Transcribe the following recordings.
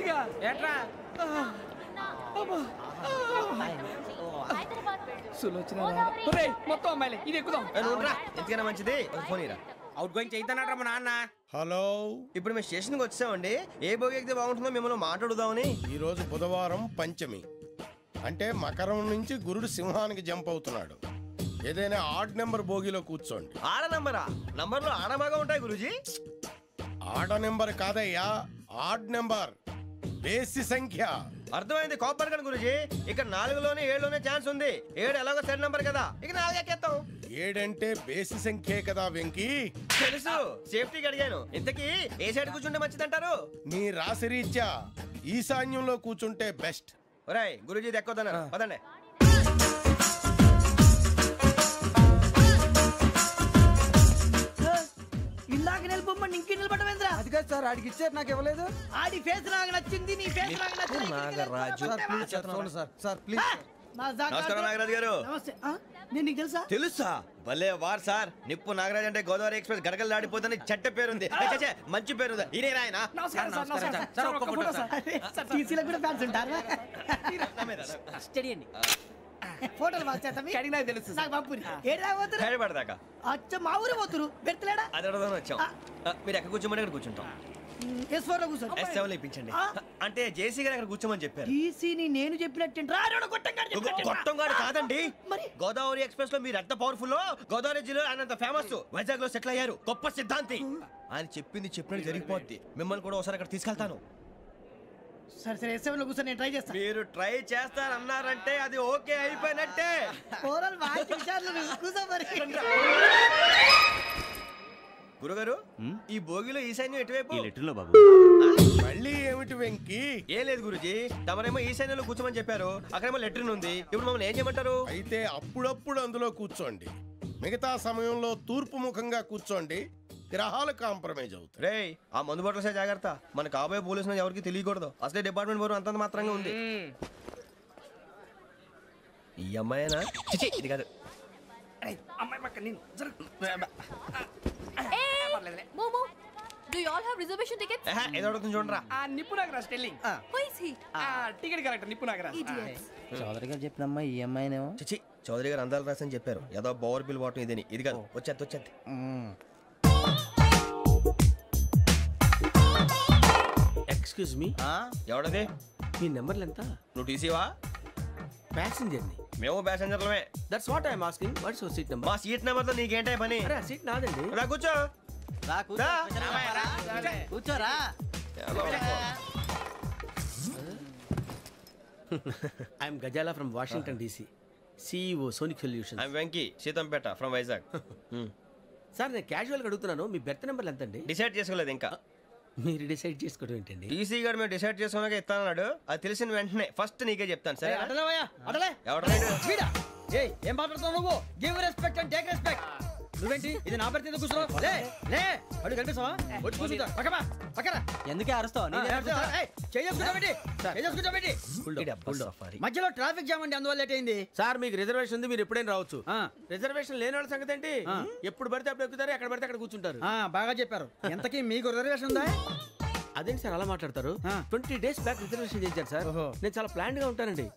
పిచ్చిగా ఏట్రా సులోచన మొత్తం అమ్మాయిలే ఇది ఎక్కుదాం. ఎందుకైనా మంచిది ఫోన్ ఇరా. అవుట్ గోయింగ్ చేద్దానట్రా మా నాన్న. హలో, ఇప్పుడు మేము స్టేషన్కి వచ్చామండి. ఏ బోగి ఎక్కితే బాగుంటుందో మిమ్మల్ని మాట్లాడుదామని. ఈరోజు బుధవారం పంచమి, అంటే మకరం నుంచి గురుడు సింహానికి జంప్ అవుతున్నాడు. ఏదైనా ఆడ్ నెంబర్ బోగిలో కూర్చోండి. ఆడ నంబరా? నంబర్లో ఆడ బాగా ఉంటాయి గురూజీ. ఆడ నెంబర్ కాదయ్యా, ఆడ్ నెంబర్, బేసి సంఖ్య. అర్థమైంది కాపర్ కానీ గురూజీ. ఇక్కడ 4లోనే 7లోనే ఛాన్స్ ఉంది. 7 ఎలాగో సెడ్ నంబర్ కదా, ఇక 4 ఎక్కేస్తాం. 7 అంటే బేసి సంఖ్యే కదా వెంకీ. తెలుసు, సేఫ్టీకి అడిగాను. ఇంతకీ ఏ సైడ్ కూర్చుంటే మంచిదంటారు? నీ రాశి రీత్యా ఈశాన్యంలో కూర్చుంటే బెస్ట్. ఒరేయ్ గురూజీ దెక్కొద్దన్నారు పదండి. ఇందాక నిలబొమ్మని ఇంకే నిలబడమేంద్రా? అది కాదు సార్, ఆడికి ఇచ్చారు నాకు ఇవ్వలేదు. ఆడి ఫేస్ నాకు నచ్చింది, నీ ఫేస్ నాకు నచ్చింది. Nagaraju sir please. నమస్కారం నాగరాజు గారు. నమస్తే. నేను నీకు తెలుసా? తెలుసా? భలే వార్ సార్. నిప్పు నాగరాజ్ అంటే గోదావరి ఎక్స్ప్రెస్ గడగలు దాడిపోతుంది చెట్ట పేరుంది. మంచి పేరుంది. ఇదే ఆయన. టీసీలో కూడా ఫ్యాన్స్ ఉంటారు. ఫోటోలు తెలుసు నాకు పంపుని. ఏడా పోతురు? హైదరాబాద్ అచ్చ మా ఊరు పోతురు. పెడతలేడా? అది అడగదామని వచ్చాం. మీరు ఎక్కడ కూర్చోమని అక్కడ కూర్చుంటాం. S4 లో కూర్చో. S7 ఇప్పించండి. అంటే జేసీ గారు అక్కడ కూర్చోమని చెప్పారు. టీసీని నేను చెప్పినట్టు గొట్టంగాడు కాదండి. మరి గోదావరి ఎక్స్ప్రెస్ లో మీరు ఎంత పవర్ఫుల్. గోదావరి జిల్లా ఆయన ఫేమస్. వైజాగ్ లో సెటిల్ అయ్యారు. గొప్ప సిద్ధాంతి. ఆయన చెప్పింది చెప్పినట్టు జరిగిపోద్ది. మిమ్మల్ని కూడా ఒకసారి అక్కడ తీసుకెళ్తాను. సరే సరే S7 లో కూర్చొని నేను ట్రై చేస్తాను. మీరు ట్రై చేస్తారన్నారంటే అది ఓకే అయిపోయినట్టే. ఓవరాల్ బాగా చూశారు. కూర్చో మరి. గురుగారు, ఈ భోగిలో ఈశాన్యం ఎటువైపు? మళ్ళీ ఏమిటి వెంకీ? ఏం లేదు గురుజీ, తమరేమో ఈశాన్యంలో కూర్చోమని చెప్పారు. అక్కడేమో లెట్రిన్ ఉంది. ఇప్పుడు మమ్మల్ని ఏం చేయమంటారు? అయితే అప్పుడప్పుడు అందులో కూర్చోండి. మిగతా సమయంలో తూర్పు ముఖంగా కూర్చోండి. గ్రహాలు కాంప్రమైజ్ అవుతాయి. రే, ఆ మందు బట్టలసే జాగ్రత్త. మన కాబోయే పోలీసులు ఎవరికి తెలియకూడదు. అసలే డిపార్ట్మెంట్ బోరు అంతంత మాత్రంగా ఉంది. ఈ అమ్మాయినా? చిచి, ఇది కాదు. అమ్మాయి పక్క నేను Do you all have reservation tickets? ఏదో అడుగుతుంది చూడరా. నిప్పు Nagaraj telling. Who is he? Ticket correct నిప్పు నాగరాజ్. Idiots. చౌదరి గారు చెప్పినమ్మా ఈ అమ్మాయినేమో. చిచి, చౌదరి గారు అందాలు రాసని చెప్పారు. ఏదో బోర్ బిల్ వాటం ఇదని. ఇది కాదు. వచ్చేది. Excuse me, ఎవడది? మీ నెంబర్లు ఎంత? నువ్వు టీసీవా? ప్యాసింజర్ ని. మేము ప్యాసెంజర్లమే. That's what I'm asking. What's your seat number? మా సీట్ నెంబర్ తో నీకేంటే పని? అరే ఆ సీట్ నాదండి. రా కూర్చో. కూర్చోరా. I'm Ghazala from Washington DC, CEO Sonic Solutions. I'm Venky, Seethampeta from Vizag. Sir నేను క్యాజువల్గా అడుగుతున్నాను, మీ బెర్త్ నెంబర్లు ఎంత అండి? డిసైడ్ చేసుకోలేదు ఇంకా. మీరు డిసైడ్ చేసుకోవడం ఏంటండి? టీసీ గారు మేము డిసైడ్ చేసుకున్నాక ఇస్తానన్నాడు. అది తెలిసిన వెంటనే ఫస్ట్ నీకే చెప్తాను. సరే ఏం మాట్లాడుతున్నావు నువ్వు? Give respect and take respect. నువ్వేంటి ఇది నా పరిస్థితి కూర్చున్నావు? లే లే, అడుగు కనిపిస్తావా? వచ్చి కూర్చుంటా. పక్కన ఎందుకే అరుస్తావు? మధ్యలో ట్రాఫిక్ జామ్ అండి, అందువల్ల లేట్ అయింది. సార్ మీకు రిజర్వేషన్ ఉంది, మీరు ఎప్పుడైనా రావచ్చు. రిజర్వేషన్ లేని వాళ్ళ సంగతి ఏంటి? ఎప్పుడు పడితే అప్పుడు ఎక్కుతారు, ఎక్కడ పడితే అక్కడ కూర్చుంటారు. బాగా చెప్పారు. ఎంతకీ మీకు రిజర్వేషన్ ఉందా? అదేంటి సార్ అలా మాట్లాడతారు? 20 days బ్యాక్ రిజర్వేషన్ చేశారు సార్. నేను చాలా ప్లాన్డ్ గా ఉంటానండి.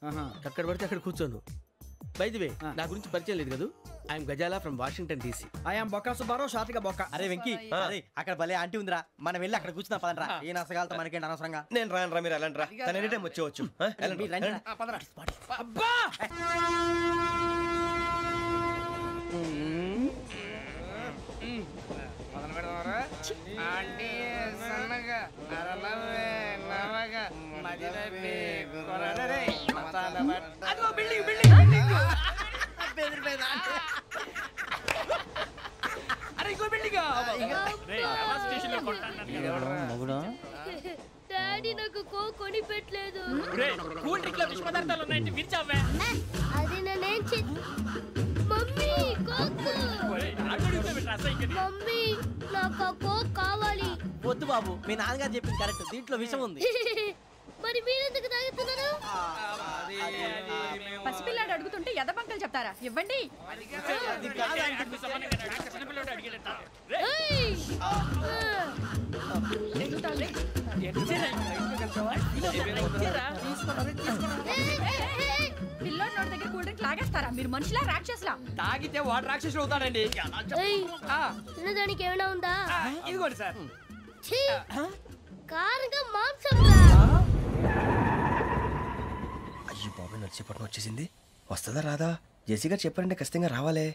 అక్కడ పడితే అక్కడ కూర్చోను. బై ది వే, నా గురించి పరిచయం లేదు కదా. I'm Ghazala from Washington DC. I'm Bokka Subbarao, షార్ట్గా బొక్క. అరే వెంకీ, అక్కడ భలే ఆంటీ ఉందిరా, మనం వెళ్ళి అక్కడ కూర్చున్నా పదండ్రా. ఏ నసగాలతో మనకేంటి అనవసరంగా. నేను రాను రా, మీరు వెళ్ళండి రా. తన ఎనీ టైం వచ్చేవచ్చు. అబ్బా డాడీ నాకు కోక్ కొని పెట్టలేదు. కూల్ డ్రింక్ లో విష పదార్థాలు ఉన్నాయండి, విరిచావే. అది నేనేం మమ్మీ కోక్. మమ్మీ నాకు కోక్ కావాలి. వద్దు బాబు, మీ నాన్నగారు చెప్పింది కరెక్ట్, దీంట్లో విషయం ఉంది. మరి మీరెందుకు తాగుతున్నారు? పసిపిల్లాడు అడుగుతుంటే ఎదబంకలు చెప్తారా? ఇవ్వండి. పిల్లోడి నోటి దగ్గర కూల్ డ్రింక్ లాగేస్తారా మీరు? మనుషులా రాక్షసులా? తాగితే వాడు రాక్షసుడు అవుతాడండి. తినదానికి ఏమైనా ఉందా? ఇదిగోండి సార్. కారుగా మాంసం. అయ్యి బాబు నడిచేపట్నం వచ్చేసింది. వస్తుందా రాదా? జేసీ గారు చెప్పారంటే ఖచ్చితంగా రావాలే.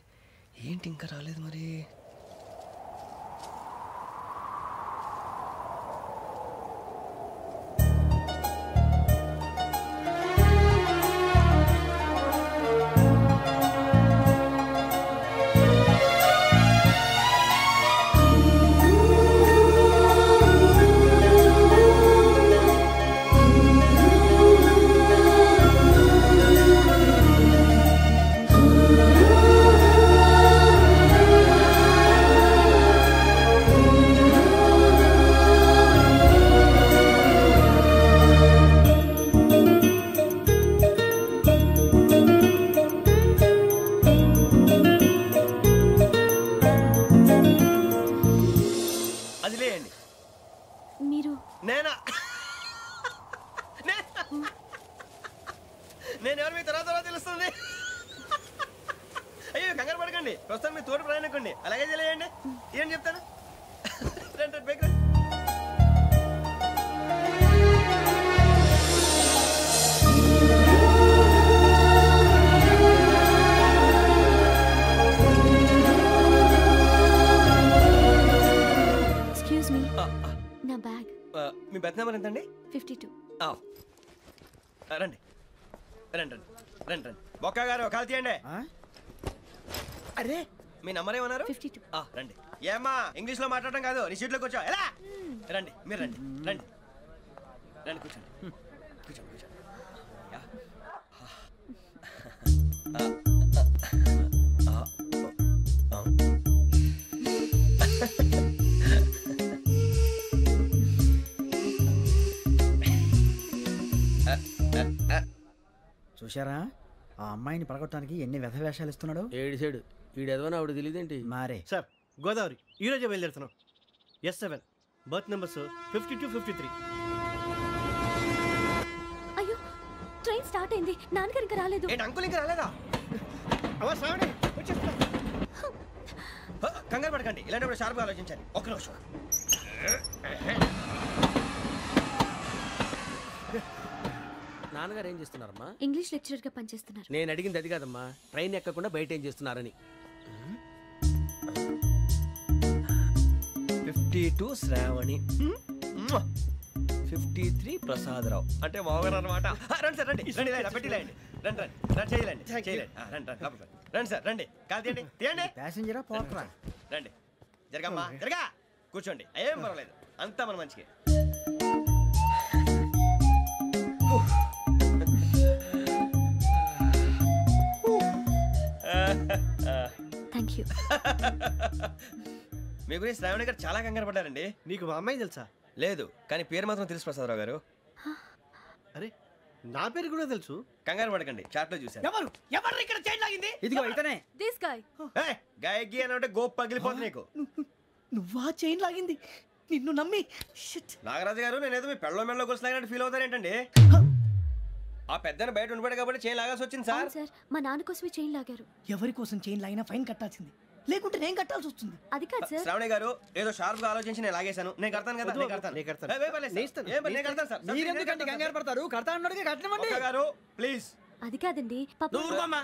ఏంటి ఇంకా రాలేదు మరి? నేను ఎవరు మీ తర్వాత తెలుస్తుంది. అయ్యో కంగారు పడకండి, ప్రస్తుతం మీ తోటి ప్రయాణకండి. అలాగే తెలియండి. ఏం చెప్తాను రండి బైక్ రండి. ఎక్స్క్యూజ్ మీ, నా బ్యాగ్. మీ బెత్ నెంబర్ ఎంతండి? 52. రండి రండి రండి రండి రండి. బొక్క గారు కాల్ తీయండి. అరే మీ నంబర్ ఏమన్నారు? 52. రండి. ఏమ్మా ఇంగ్లీష్ లో మాట్లాడడం కాదు, నీ సీట్లోకి వచ్చా. ఎలా రండి, మీరు రండి రండి రండి, కూర్చోండి కూర్చోండి కూర్చోండి. చూశారా ఆ అమ్మాయిని పడగొట్టడానికి ఎన్ని వ్యధ వేషాలు ఇస్తున్నాడు. ఏడిసాడు ఈడెదవని ఆవిడ తెలియదేంటి. మారే సార్ గోదావరి ఈరోజే బయలుదేరుతున్నాం. S7 berth numbers 52, 53. అయ్యో ట్రైన్ స్టార్ట్ అయింది, నాన్నగారు ఇంకా రాలేదు. ఏంటి అంకుల్ ఇంకా రాలేదా? కంగారు పడకండి, ఇలాంటప్పుడు షార్ప్గా ఆలోచించాలి. ఒక్క నిమిషం. నాన్నగారు ఏం చేస్తున్నారమ్మా? ఇంగ్లీష్ లెక్చరర్ గా పనిచేస్తున్నారు. నేను అడిగింది అది కాదమ్మా, ట్రైన్ ఎక్కకుండా బయట ఏం చేస్తున్నారని. 52 శ్రావణి, 53 ప్రసాదరావు అంటే మామగారు అనమాట. రండి సార్ రండి రండి, పెట్టి లేండి. రండి రండి రండి, చేయలేండి చేయలేండి. రండి రండి రండి సార్ రండి, కాల్ తీయండి తీయండి. ప్యాసింజరా పోట్రా. రండి జరగమ్మా జరగా, కూర్చోండి. ఏం పర్వాలేదు, అంతా మన మంచిగా. Thank you. మీ గురించి శ్రావణి గారు చాలా కంగారు పడ్డారండి. నీకు మా అమ్మాయి తెలుసా? లేదు, కానీ పేరు మాత్రం తెలుసు ప్రసాదరావు గారు. అరే నా పేరు కూడా తెలుసు. కంగారు పడకండి, చాట్ లో చూసాను. ఎవరు ఎవరు ఇక్కడ చైన్ లాగింది? ఇదిగో ఇతనే. This guy. గాయకి అని అంటే గోప్ పగిలిపోతుంది నీకు. నువ్వా చైన్ లాగింది? నిన్ను నమ్మి. నాగరాజు గారు, నేనేదో మీ పెళ్ళ మెళ్ళ గురిసిలాగినట్టు ఫీల్ అవుతారేంటండి? ఆ పెద్దని బయట ఉండిపోయాడు కాబట్టి చైన్ లాగాల్సి వచ్చింది సార్. సార్ మా నాన్న కోసమే చైన్ లాగారు. ఎవరి కోసం చైన్ లాగినా ఫైన్ కట్టాల్సింది, లేకుంటే నేను కట్టాల్సి వస్తుంది. అది కాదు సార్. శ్రావణి గారు ఏదో షార్ప్ గా ఆలోచించి నేను లాగేశాను. నేను కడతాను కదా, నేను కడతాను. నేను కడతాను సార్. మీరెందుకంటే కంగారు పడతారు? కడతా అన్నాడుగా కట్టమండి. గారు ప్లీజ్. అది కాదండి నువ్వు ఊరుకోమ్మా.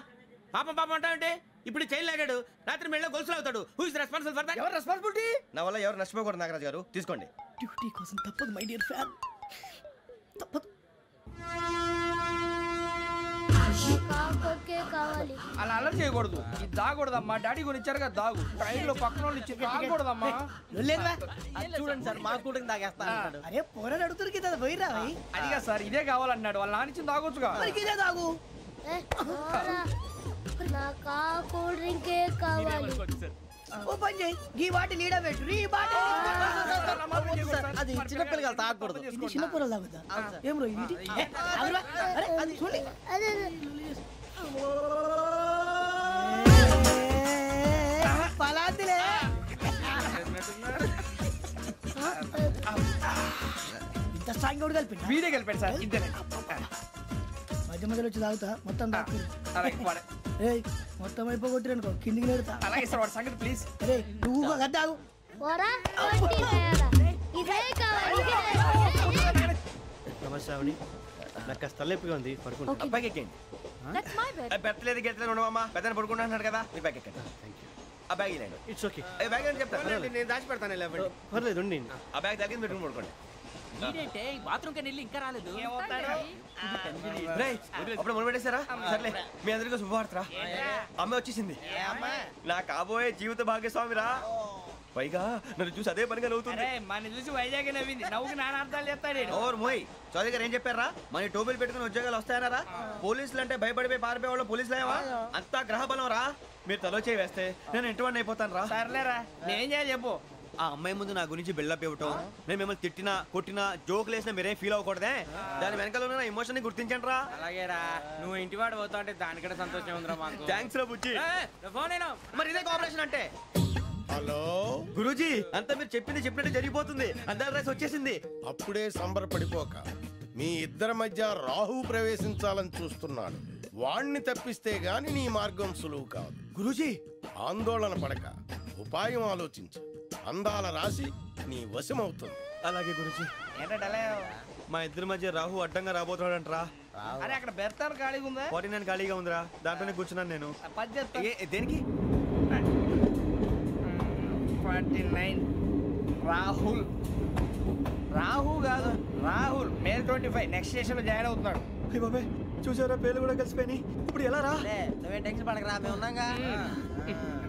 పాపం పాపం అంటావంటే ఇప్పుడు చైన్ లాగాడు, రాత్రి మెళ్ళ గొలుసులు అవుతాడు. Who is responsible for that? ఎవరు రెస్పాన్సిబిలిటీ? నా వల్ల ఎవరు నష్టపోకూడదు నాగరాజు గారు, తీసుకోండి. డ్యూటీ కోసం తప్పదు మై డియర్ ఫ్యాన్, తప్పదు. కావాలి. అలా అల్లరి చేయకూడదు, ఇది దాగకూడదమ్మా. డాడీ కొని ఇచ్చారు కదా దాగు. ట్రైన్ లో పక్కన వాళ్ళు ఇచ్చి దాగకూడదమ్మా. చూడండి సార్, మా కూడా తాగేస్తా. అరే పోరాడు అడుగుతారు కదా, పోయిరా. అదిగా సార్, ఇదే కావాలన్నాడు. వాళ్ళ నానిచ్చింది తాగొచ్చుగా. ఇదే తాగు. నాకు ఆ కూల్ డ్రింకే కావాలి. ఓ పని చేయి, ఈ బాటిల్ లీడ పెట్టు. ఈ బాటిల్ అది చిన్నపిల్లలు తాగకూడదు. ఇది చిన్న పొరలు తాగుతా. ఏం రో ఇది? అరే అది చూడండి. అదే పలాతిలే. ఇంత స్ట్రాంగ్ కూడా కలిపి వీడే కలిపాడు సార్ ఇంతనే మధ్య మధ్యలో వచ్చి తాగుతా మొత్తం మొత్తం అయిపోగొట్టిరనుకో కిందికి నేడుతా అలాగే సార్ వాడు సంగతి ప్లీజ్ అరే నువ్వు గద్దాగు నమస్తే నాకు కాస్త తలెప్పిగా ఉంది పడుకుంటా బ్యాగ్ ఎక్కండి పెట్టలేదు గెట్టలేదు ఉండవమ్మా పెద్దని పడుకుంటున్నాడు కదా మీరు బ్యాగ్ ఎక్కండి ఆ బ్యాగ్ ఇలాండి ఇట్స్ ఓకే బ్యాగ్ అని చెప్తాను నేను దాచి పెడతాను పర్లేదు ఉండి ఆ బ్యాగ్ తగ్గింది పెట్టుకుని పడుకోండి బాత్రూమ్ కని ఇంకా రాలేదు అప్పుడు మొదలు పెట్టేశారా సర్లే మీ అందరికీ శుభవార్తరా అమ్మ వచ్చేసింది నా కాబోయే జీవిత భాగ్యస్వామిరా పైగా నన్ను చూసి అదే పనిగా నవ్వుతుంది మన చూసి వైజాగ్ నవ్వింది నవ్వుకి నాన్న అర్థాలు చెప్తాడు ఓర్ మోయ్ చౌదరి గారు ఏం చెప్పారా మన టోబీలు పెట్టుకుని ఉద్యోగాలు వస్తాయనరా పోలీసులు అంటే భయపడిపోయి పారిపోయే వాళ్ళు పోలీసులు అయ్యవా అంతా గ్రహ బలం రా మీరు తలో చేయి వేస్తే నేను ఇంటివాడిని అయిపోతాను రా సర్లేరా నేనేం చేయాలి చెప్పు ఆ అమ్మాయి ముందు నా గురించి బిల్డప్ ఇవ్వటం నేను మిమ్మల్ని తిట్టినా కొట్టినా జోకులు వేసినా మీరేం ఫీల్ అవ్వకూడదే దాని వెనకాల ఉన్న ఎమోషన్ ని గుర్తించండి రా అలాగేరా నువ్వు ఇంటి వాడు పోతా అంటే దానికంటే సంతోషం ఉందిరా మాకు థ్యాంక్స్ రా బుజ్జి ఫోన్ మరి ఇదే కోఆపరేషన్ అంటే హలో గురూజీ అంతా మీరు చెప్పింది చెప్పినట్టు జరిగిపోతుంది అందాల రైస్ వచ్చేసింది అప్పుడే సంబరపడిపోక మీ ఇద్దరి మధ్య రాహు ప్రవేశించాలని చూస్తున్నాడు వాణ్ణి తప్పిస్తే గాని నీ మార్గం సులువు కాదు గురూజీ ఆందోళన పడక ఉపాయం ఆలోచించు అందాల రాశి నీ వశమవుతుంది అలాగే గురూజీ మా ఇద్దరి మధ్య రాహు అడ్డంగా రాబోతున్నాడంటరా అరే అక్కడ బెర్తాను ఖాళీగా ఉందా 49 ఖాళీగా ఉందిరా దాంట్లోనే కూర్చున్నాను నేను దేనికి 49 రాహు కాదు రాహుల్ మే 25 నెక్స్ట్ స్టేషన్ లో జాయిన్ అవుతున్నాడు బాబే చూసారా పేర్లు కూడా కలిసిపోయి ఇప్పుడు ఎలా రా నువ్వేం టెన్షన్ పడకరా మేము ఉన్నాగా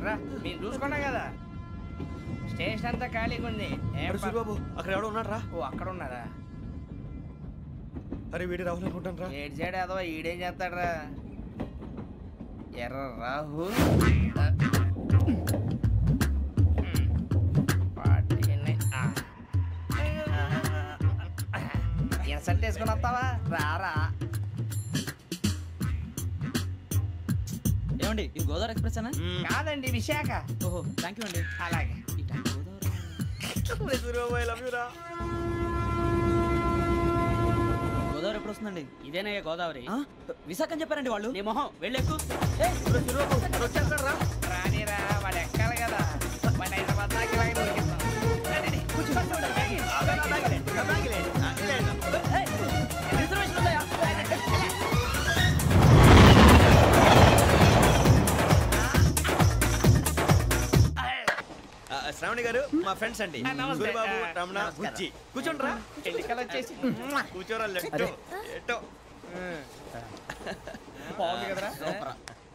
రా మీరు చూసుకున్నా కదా స్టేషన్ అంతా ఖాళీగా ఉంది బాబు అక్కడ ఎవడో ఉన్నాడు రా ఓ అక్కడ ఉన్నారా అరే వీడి రాహుల్ అనుకుంటాను రా ఏడు సైడ్ అదో ఈడేం చేస్తాడు రా ఎర్ర రాహుల్ సెట్ వేసుకుని వస్తావా రారా ఏమండి ఇది గోదావరి ఎక్స్ప్రెస్ అనా కాదండి విశాఖ ఓహో థ్యాంక్ యూ అండి అలాగే గోదావరి ఎప్పుడు వస్తుందండి ఇదేనయ్య గోదావరి విశాఖ అని చెప్పారండి వాళ్ళు నీ మొహం వెళ్ళెక్కు రానిరా వాడు ఎక్కాలి కదా మన హైదరాబాద్ దాకా ఇలాగే దొరికిస్తాం శ్రావణి గారు మా ఫ్రెండ్స్ అండి సూరిబాబు రమణ బుజ్జి కూర్చోండి రా కూర్చోరా ఎట్టో బాగుంది కదరా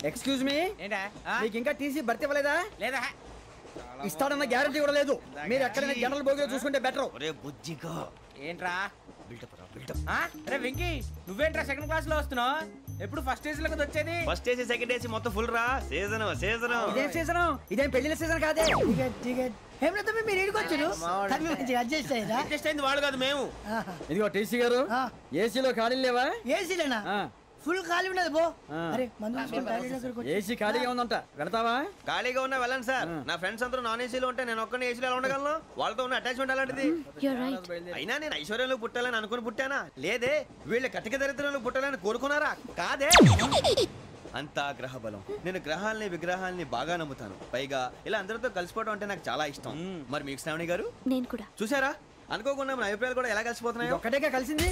ఎక్స్క్యూజ్ మీ ఏంటా మీకు ఇంకా టీసీ భర్తీ ఇవ్వలేదా లేదా ఇస్తాడన్న గ్యారంటీ కూడా లేదు మీరు ఎక్కడైనా జనరల్ బోగిలో చూసుకుంటే బెటర్ ఒరే బుజ్జిగా ఏంట్రా బిల్డప్ రా బిల్డప్ అరే వెంకీ నువ్వేంట్రా సెకండ్ క్లాస్ లో వస్తున్నావు ఎప్పుడు ఫస్ట్ ఏసీ లోకి వచ్చేది ఫస్ట్ ఏసీ సెకండ్ ఏసీ మొత్తం ఫుల్ రా సీజన్ ఇదేం సీజన్ ఇదేం పెళ్లిన సీజన్ కాదే మీరు ఇడికొచ్చారు అడ్జస్ట్ అయ్యారా అడ్జస్ట్ అయింది వాళ్ళు కాదు మేము ఇదిగో టీసీ గారు ఏసీలో ఖాళీలు లేవా ఏసీలేనా ఫుల్ ఖాళీ ఉండదు బో అరే ఏసీ ఖాళీగా ఉందంట వెళతావా ఖాళీగా ఉన్నా వెళ్ళండి సార్ నా ఫ్రెండ్స్ అందరూ నాన్ ఏసీలో ఉంటే నేను ఒక్కనే ఏసీలో ఎలా ఉండగలను వాళ్ళతో ఉన్న అటాచ్మెంట్ అలాంటిది అయినా నేను ఐశ్వర్యంలో పుట్టాలని అనుకుని పుట్టానా లేదే వీళ్ళ కటిక దరిద్రంలో పుట్టాలని కోరుకున్నారా కాదే అంతా గ్రహ బలం నేను గ్రహాలని విగ్రహాలని బాగా నమ్ముతాను పైగా ఇలా అందరితో కలిసిపోవడం అంటే నాకు చాలా ఇష్టం మరి మీకు శ్రావణి గారు నేను కూడా చూసారా అనుకోకుండా మన అభిప్రాయాలు కూడా ఎలా కలిసిపోతున్నాయి ఒక్కటేగా కలిసింది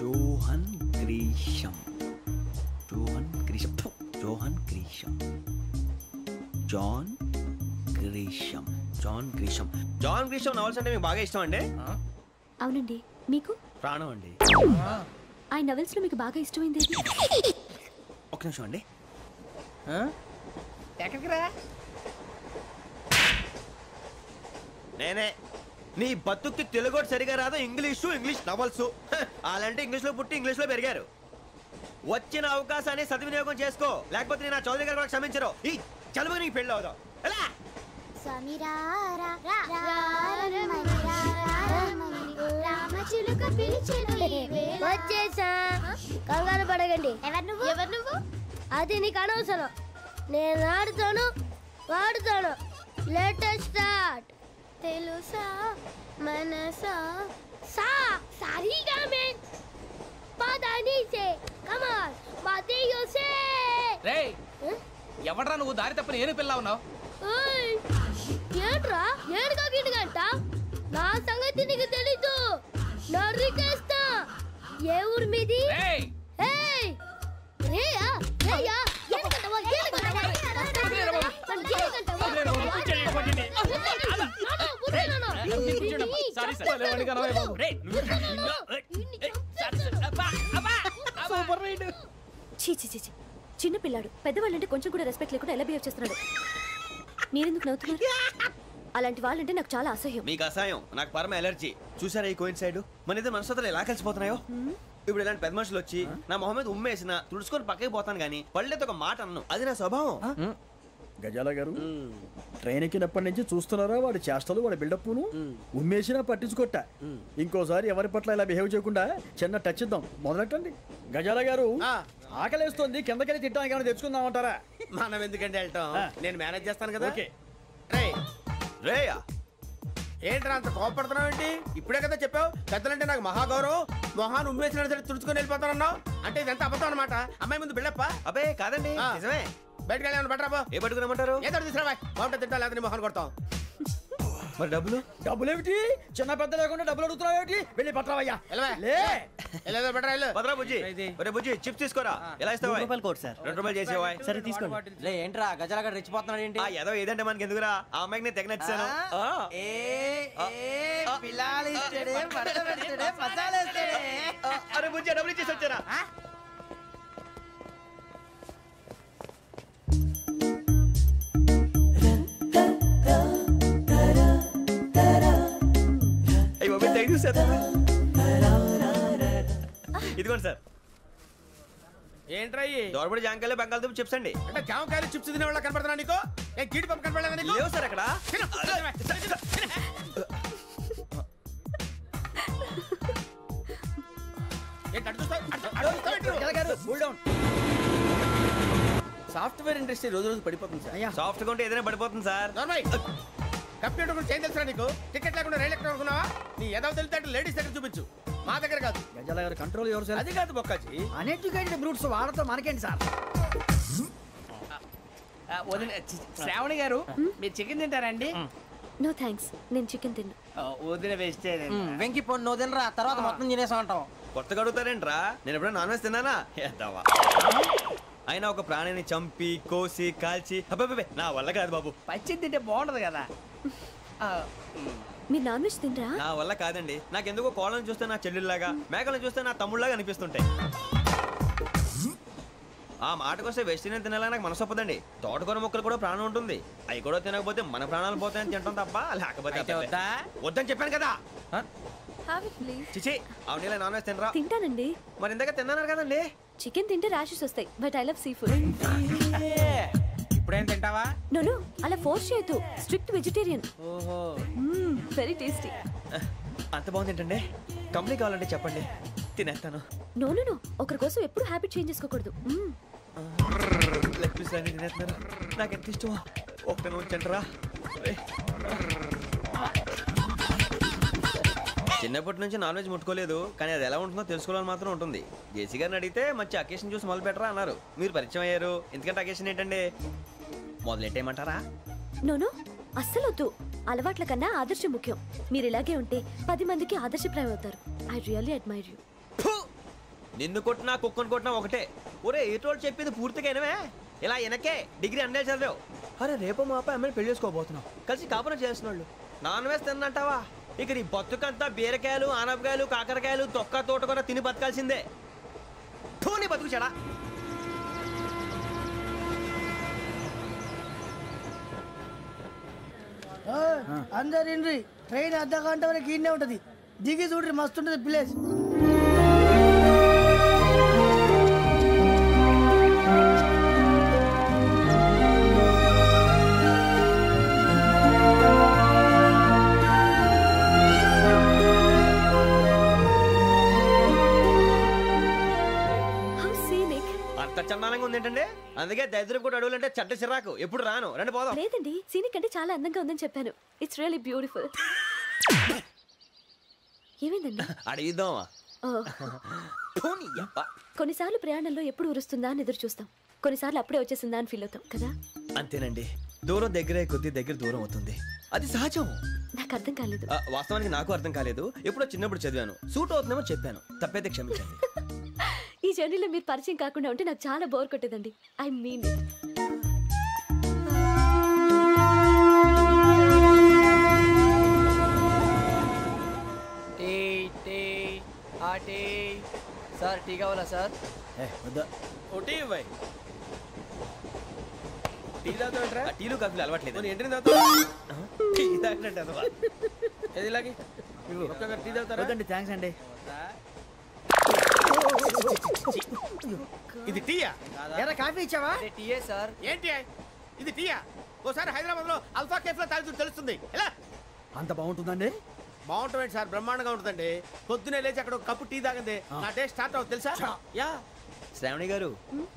Johan Grisham Johan Grisham Johan Grisham John Grisham John Grisham John Grisham novels అంటే మీకు బాగా ఇష్టం అండి అవునండి మీకు ప్రాణం అండి ఆ నవెల్స్ లో మీకు బాగా ఇష్టమైంది ఒక నిమిషం అండి ఎక్కడికి రా నేనే నీ బతుక్కి తెలుగు సరిగా రాదు ఇంగ్లీష్ నవల్స్ అలాంటి ఇంగ్లీష్ లో పుట్టి ఇంగ్లీష్ లో పెరిగారు వచ్చిన అవకాశాన్ని సద్వినియోగం చేసుకో లేకపోతే నేను ఆ చౌదరి గారు కూడా క్షమించరు ఈ చదువు నీకు పెళ్ళి అవుదాం ఎలా వచ్చేసా కంగారు పడగండి ఎవరు నువ్వు అది నీకు అనవసరం. నేను ఆడుతాను, వాడుతాను. Latest start. తెలుసా మనసా సా సారీగా మే పదని సే కమాన్ బాతియో సే. రేయ్ ఎవడ్రా నువ్వు దారి తప్పని ఏను పిల్ల ఉన్నావు? ఓయ్ ఏంట్రా ఏడుగా గిడుగంట? నా సంగతి నీకు తెలీదు. నరికేస్తా. ఏ ఊరు మీది? రేయ్ ఏయ్ రేయా రేయా ఏడుగంటవా ఏడుగంటవా చిన్న పిల్లాడు పెద్దవాళ్ళంటే కొంచెం కూడా రెస్పెక్ట్ లేకుండా ఎలా బిహేవ్ చేస్తున్నాడు. మీరెందుకు నవ్వుతున్నారు? అలాంటి వాళ్ళంటే నాకు చాలా అసహ్యం. మీకు అసహ్యం, నాకు పరమ ఎలర్జీ. చూసారా ఈ కోయిన్సైడ్? మన ఇద్దరు మనసుతో ఎలా కలిసిపోతున్నాయో. ఇప్పుడు ఇలాంటి పెద్ద మనుషులు వచ్చి నా మొహం మీద ఉమ్మేసిన తుడుచుకొని పక్కకి పోతాను కానీ పళ్ళేతో ఒక మాట అన్ను. అది నా స్వభావం. గజాల గారు ట్రైన్ ఎక్కినప్పటి నుంచి చూస్తున్నారా వాడి చేష్టలు, వాడి బిల్డప్ను. ఉమ్మేసినా పట్టించుకోట. ఇంకోసారి ఎవరి పట్ల ఇలా బిహేవ్ చేయకుండా చిన్న టచ్ ఇద్దాం. మొదలెట్టండి. గజాల గారు ఆకలేస్తోంది, కిందకెళ్ళి తిట్టడానికి ఏమైనా తెచ్చుకుందామంటారా? మనం ఎందుకంటే వెళ్తాం, నేను మేనేజ్ చేస్తాను కదా. రేయా ఏంట్రా అంత కోపడుతున్నావు ఏంటి? ఇప్పుడే కదా చెప్పావు పెద్దలంటే నాకు మహాగౌరవం, మొహాన్ని ఉమ్మేసిన సరే తుడుచుకొని వెళ్ళిపోతానన్నావు. అంటే ఇదంతా అబద్ధం అనమాట. అమ్మాయి ముందు బిల్డప్ప? అబ్బే కాదండి, నిజమే. బయటకు వెళ్ళాను బట్రాబో. ఏ పట్టుకురమ్మంటారు? ఏదో తీసుకురా బాగుంటుంది. తింటా లేదా మొహాన్ని కొడతాం. మరి డబ్బులు? డబ్బులు ఏమిటి? చిన్న పెద్ద లేకుండా డబ్బులు అడుగుతున్నావు ఏమిటి? వెళ్ళి పట్టరావయ్యా. భద్రా బుజ్జి, ఒరే బుజ్జి చిప్స్ తీసుకోరా. ఎలా ఇస్తావా? Court sir. 2 రూపాయలు చేసేవా? సరే తీసుకోండి. లే ఏంట్రా గజాల గారు రెచ్చిపోతున్నాడు ఏంటి? ఏదో ఏదంటే మనకి ఎందుకురా, ఆ అమ్మాయికి నేను తెగ నచ్చాను. అరే బుజ్జి డబ్బులు ఇచ్చేసి వచ్చారా? ఇదిగోండి సార్. ఏంట్రా దోరబడి జాంకాయలు బంగాళదుంప చిప్స్ అండి. అంటే జామకాయలు చిప్స్ తినే వాళ్ళ కనపడుతున్నా నీకు? ఏ గీడి పంప కనపడలేదా నీకు? లేవు సార్ అక్కడ. సాఫ్ట్వేర్ ఇండస్ట్రీ రోజు రోజు పడిపోతుంది సార్. సాఫ్ట్ గా ఉంటే ఏదైనా పడిపోతుంది సార్. కంప్యూటర్ గురించి ఏం తెలుసా నీకు? టికెట్ లేకుండా రైలు ఎక్కడ అనుకున్నావా? నీ ఏదో తెలితే లేడీస్ దగ్గర చూపించు, మా దగ్గర కాదు. గజాల గారు కంట్రోల్ ఎవరు సార్? అది కాదు బొక్కాజీ. అన్ఎడ్యుకేటెడ్ బ్రూట్స్ వాడతాం మనకేంటి సార్? శ్రావణి గారు మీరు చికెన్ తింటారండి? నో థ్యాంక్స్, నేను చికెన్ తిన్నా. వదిన వేస్తే వెంకి పొన్ను నువ్వు తినరా, తర్వాత మొత్తం తినేసా ఉంటాం. కొత్తగా అడుగుతారేంట్రా? నేను ఎప్పుడైనా నాన్ వెజ్ తిన్నానా? అయినా ఒక ప్రాణిని చంపి కోసి కాల్చి అబ్బే నా వల్ల కాదు బాబు. పచ్చి తింటే బాగుంటది కదా. మీరు నాన్ వెజ్ తినరా? నా వల్ల కాదండి. నాకెందుకో కోళ్ళని చూస్తే నా చెల్లెళ్ళలాగా, మేకలను చూస్తే నా తమ్ముళ్ళలాగా అనిపిస్తుంటాయి. ఆ మాటకొస్తే వెజిటేరియన్ తినాలని నాకు మనసు ఒప్పదండి. తోటకూర మొక్కలు కూడా ప్రాణం ఉంటుంది. అవి కూడా తినకపోతే మన ప్రాణాలు పోతాయని తింటాం తప్ప లేకపోతే వద్దని చెప్పాను కదా. చిచి అవునీ నాన్ వెజ్ తినరా? తింటానండి. మరి ఇందాక తిన్నాను కదండి. చికెన్ తింటే ర్యాషెస్ వస్తాయి, but I love sea food. ఇప్పుడేం తింటావా? నో అలా ఫోర్స్ చేయొద్దు. Strict vegetarian. ఓహో వెరీ టేస్టీ. అంత బాగుంది ఏంటండి? కంపెనీ కావాలంటే చెప్పండి, తినేస్తాను. నో ఒకరి కోసం ఎప్పుడు హ్యాబిట్ చేంజ్ చేసుకోకూడదు. లెగ్ పీస్ అన్ని తినేస్తున్నారు. నాకు ఎంత ఇష్టమా. ఒకటే ఉంచండిరా. చిన్నప్పటి నుంచి నాన్ వెజ్ ముట్టుకోలేదు, కానీ అది ఎలా ఉంటుందో తెలుసుకోవాలని మాత్రం ఉంటుంది. జేసీ గారిని అడిగితే మంచి అకేషన్ చూసి మొదలు పెట్టరా అన్నారు. మీరు పరిచయం అయ్యారు, ఎందుకంటే అకేషన్ ఏంటండి? మొదలెట్టేయమంటారా? నో అస్సలు వద్దు. అలవాట్ల కన్నా ఆదర్శం ముఖ్యం. మీరు ఇలాగే ఉంటే 10 మందికి ఆదర్శప్రాయం అవుతారు. I really admire you. నిన్ను కొట్టినా కుక్కను కొట్టినా ఒకటే. ఒరే ఏటోళ్ళు చెప్పింది పూర్తిగా వినవే. ఇలా వెనకే డిగ్రీ అన్నే చదివావు. అరే రేపు మా అబ్బాయి అమ్మాయిని పెళ్లి చేసుకోబోతున్నావు, కలిసి కాపురం చేస్తున్నాళ్ళు. Non veg తిన్నంటావా? ఇక నీ బతుకంతా బీరకాయలు, ఆనపకాయలు, కాకరకాయలు, తొక్క తోట కూడా తిని బతకాల్సిందే. నీ బతుకు చెడా. అందరు ఇండ్రి, ట్రైన్ అర్ధ గంట వరకు ఇన్నే ఉంటది. దిగి చూడ్రి, మస్తు ఉంటది ప్లేస్. అంత చందానంగా ఉంది ఏంటండి? అందుకే దరిద్రపు కూడా అడవులంటే చెడ్డ చిరాకు. ఎప్పుడు రాను. రండి పోదాం. లేదండి, సీనిక్ అంటే చాలా అందంగా ఉందని చెప్పాను. It's really beautiful. ఏమైందండి? అడిగిద్దామా? కొన్నిసార్లు ప్రయాణంలో ఎప్పుడు ఉరుస్తుందా అని ఎదురు చూస్తాం, కొన్నిసార్లు అప్పుడే వచ్చేసిందా అని ఫీల్ అవుతాం కదా. అంతేనండి, దూరం దగ్గరే కొద్ది దగ్గర దూరం అవుతుంది, అది సహజం. నాకు అర్థం కాలేదు. వాస్తవానికి నాకు అర్థం కాలేదు. ఎప్పుడో చిన్నప్పుడు చదివాను, సూట్ అవుతుందేమో చెప్పాను, తప్పైతే క్షమించండి. ఈ జర్నీలో మీరు పరిచయం కాకుండా ఉంటే నాకు చాలా బోర్ కొట్టేదండి. I mean it. Sir tea కావాలా సార్? ఒకటి ఇవ్వాయి. టీ తాగుతావేంట్రా? టీలు కాఫీలు అలవాట్లేదు. ఏంటి తాగుతావు? టీ తాగినట్టు అదవా. ఏది ఇలాగే ఒక్కొక్క టీ తాగుతారా? థ్యాంక్స్ అండి. ఇది టీయా? ఎరా కాఫీ ఇచ్చావా? టీయే సార్. ఏంటి ఇది టీయా? ఓసారి హైదరాబాద్ లో అల్ఫా కేఫ్ లో తాగుతూ తెలుస్తుంది. ఎలా అంత బాగుంటుందండి? బాగుంటుంది సార్, బ్రహ్మాండంగా ఉంటుందండి. పొద్దునే లేచి అక్కడ ఒక కప్పు టీ తాగింది నా డే స్టార్ట్ అవుతుంది తెలుసా? యా. శ్రావణి గారు,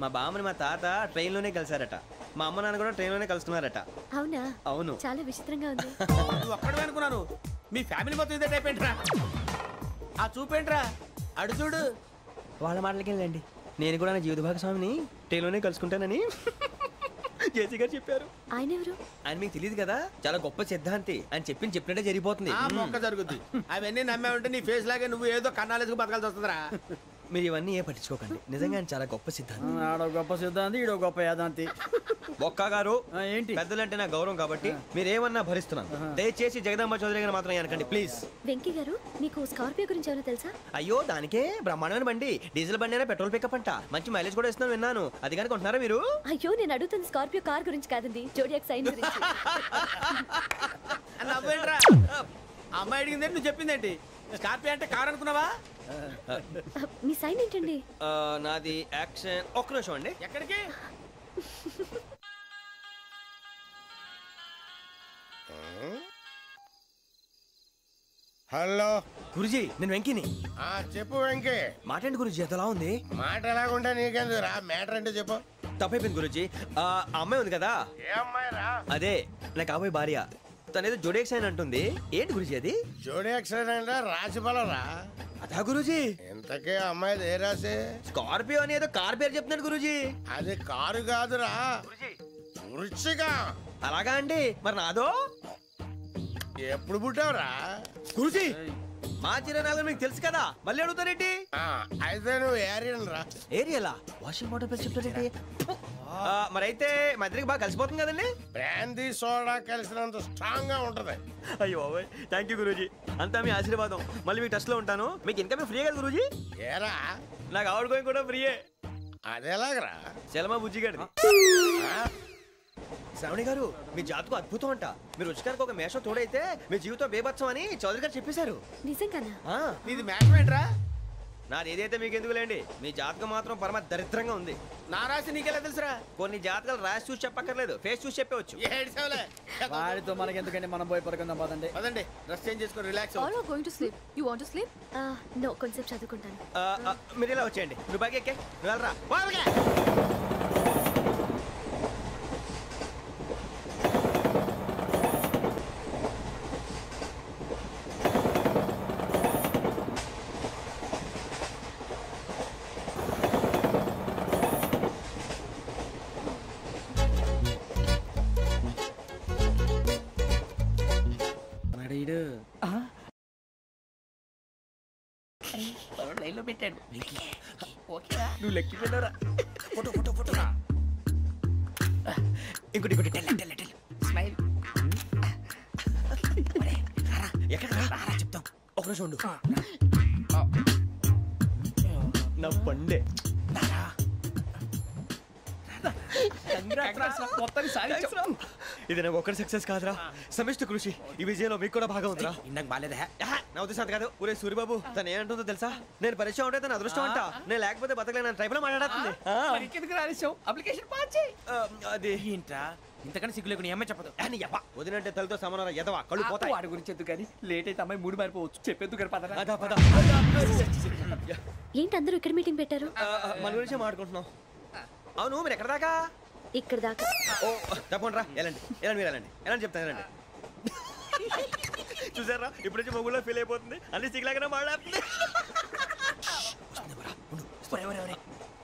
మా బామ్మని మా తాత ట్రైన్ లోనే కలిసారట, మా అమ్మ నాన్న కూడా ట్రైన్ లోనే కలుస్తున్నారట. అవునా? అవును. చాలా విచిత్రంగా ఉంది. నువ్వు ఒక్కడే అనుకున్నాను, మీ ఫ్యామిలీ మొత్తం ఇదే టైప్ ఏంట్రా? ఆ చూపేంట్రా, అడు చూడు. వాళ్ళ మాటలకి వెళ్ళండి, నేను కూడా నా జీవిత భాగస్వామిని ట్రైన్ లోనే కలుసుకుంటానని జేసీ గారు చెప్పారు. ఆయన ఎవరు? ఆయన మీకు తెలియదు కదా, చాలా గొప్ప సిద్ధాంతి అని చెప్పినట్టే జరిగిపోతుంది. మొక్క జరుగుద్ది. అవన్నీ నమ్మే ఉంటే నీ ఫేస్ లాగే నువ్వు ఏదో కన్నాలేసుకు బతకాల్సి వస్తుందిరా. మీరు ఇవన్నీ ఏ పట్టించుకోకండి, నిజంగా ఆయన చాలా గొప్ప సిద్ధాంతి. ఆడో గొప్ప సిద్ధాంతి, ఈడో గొప్ప యాదాంతి. ఒక్క గారు ఏంటి? పెద్దలంటే నా గౌరవం కాబట్టి మీరేమన్నా భరిస్తున్నాను. దయచేసి జగదాంబ చౌదరి గారు మాత్రం అనకండి ప్లీజ్. వెంకీ గారు, మీకు స్కార్పియో గురించి ఏమైనా తెలుసా? అయ్యో, దానికే బ్రహ్మాండమైన బండి, డీజిల్ బండి అయినా పెట్రోల్ పికప్ అంట, మంచి మైలేజ్ కూడా ఇస్తున్నాను విన్నాను. అది కానీ కొంటున్నారా మీరు? అయ్యో, నేను అడుగుతుంది స్కార్పియో కార్ గురించి కాదండి, జోడియాక్ సైన్ గురించి. నవ్వేంట్రా? అమ్మాయి అడిగిందేంటి, నువ్వు చెప్పిందేంటి? స్కార్పియో అంటే కార్ అనుకున్నావా? మీ సైన్ ఏంటండి? నాది యాక్షన్. ఒక్క నిమిషం అండి. ఎక్కడికి? హలో గురుజీ, నేను వెంకిని. చెప్పు వెంకీ. మాట్లాడండి గురుజీ, ఎంతలా ఉంది? మాట ఎలాగుంటా నీకెందుకు రా, మ్యాటర్ అంటే చెప్పు. తప్పైపోయింది గురుజీ. ఆ అమ్మాయి ఉంది కదా, ఏ అమ్మాయి రా? అదే నా కాబోయే భార్య. తనేదో జోడేక్స్ అని అంటుంది. ఏంటి గురుజీ అది? జోడి యాక్సిడెంట్ రాసి బలరా? అదా గురుజీ. ఇంతకే అమ్మాయి ఏ రాసి? స్కార్పియో అని ఏదో కార్ పేరు చెప్తున్నాడు గురుజీ. అది కారు కాదురా, వృచ్చిక. అలాగా అండి, మరి నాదో? ఎప్పుడు పుట్టావురా గురుజీ? మా చిరనాలు మీకు తెలుసు కదా, మళ్ళీ అడుగుతారేంటి? అయితే నువ్వు ఏరియన్ రా. ఏరియలా? వాషింగ్ వాటర్ పేరు చెప్తారేంటి? మరైతే మా ఇద్దరికి బాగా కలిసిపోతుంది కదండి. బ్రాందీ సోడా కలిసినంత స్ట్రాంగ్ గా ఉంటది. అయ్యో థ్యాంక్ యూ గురూజీ, అంతా మీ ఆశీర్వాదం. మళ్ళీ మీకు టచ్ లో ఉంటాను. మీకు ఇన్కమ్ ఫ్రీ కదా గురూజీ? ఏరా, నాకు ఆవిడ గోయింగ్ కూడా ఫ్రీయే. అదేలాగరా? చలమా బుజ్జి గారిది. శ్రావణి గారు, మీ జాతకు అద్భుతం అంట. మీరు రుచికారికి ఒక మేషం తోడైతే మీ జీవితం బేబత్సం అని చౌదరి గారు చెప్పేశారు. నిజంగానా? నీది మేషం ఏంట్రా? నాది ఏదైతే మీకు ఎందుకు లేండి, మీ జాతకం మాత్రం పరమ దరిద్రంగా ఉంది. నా రాసి నీకెలా తెలుసురా? కొన్ని జాతకాలు రాసి చూసి చెప్పక్కర్లేదు, ఫేస్ చూసి చెప్పవచ్చు. వాడితో మనకి ఎందుకంటే మనం పోయి పడుకుందాం పదండి. పదండి, డ్రెస్ చేంజ్ చేసుకొని relax. All are going to sleep. You want to sleep? No, కొంచెం చదువుకుంటాను. మీరు ఇలా వచ్చేయండి. నువ్వు బాగా ఎక్కే, నువ్వు వెళ్ళరా. లైన్లో పెట్టాడు. నువ్వు లెక్కి పెట్టారా? Photo photo photo. ఇంకోటి ఇంకోటి. స్మైల్. ఎక్కడ రారా చెప్తాం. ఒక నిమిషం ఉండు. నా పండే. ఇది నాకు ఒక్కడి సక్సెస్ కాదురా, సమిష్టి కృషి. ఈ విజయంలో మీకు కూడా భాగం ఉందిరా. ఇందాక బాలేదా? నా ఉద్దేశం కాదు. ఊరే సూరిబాబు, తను ఏమంటుందో తెలుసా? నేను పరిచయం ఉంటే తన అదృష్టం అంట, నేను లేకపోతే బతకలేను ట్రైబ్ లో మాట్లాడుతుంది. అప్లికేషన్ పాస్ చేయి. అది ఏంట్రా ఇంతకన్నా సిగ్గు లేకుండా ఏమై చెప్పదు. వదినంటే తలతో సమానం ఎదవా, కళ్ళు పోతాయి. వాడి గురించి ఎందుకు కానీ లేట్ అయితే అమ్మాయి మూడు మారిపోవచ్చు. చెప్పేందుకు గారు పద. ఏంటి అందరూ ఇక్కడ మీటింగ్ పెట్టారు? మన గురించే మాట్లాడుకుంటున్నాం. అవును మీరు ఎక్కడ దాకా? ఇక్కడ దాకా. ఓ తప్పకుండా రా, వెళ్ళండి వెళ్ళండి మీరు వెళ్ళండి వెళ్ళండి చెప్తాను వెళ్ళండి. చూసారా ఇప్పుడు నుంచి మొగుల్లో ఫీల్ అయిపోతుంది, అన్ని సిగ్లాగానే మాట్లాడుతుంది.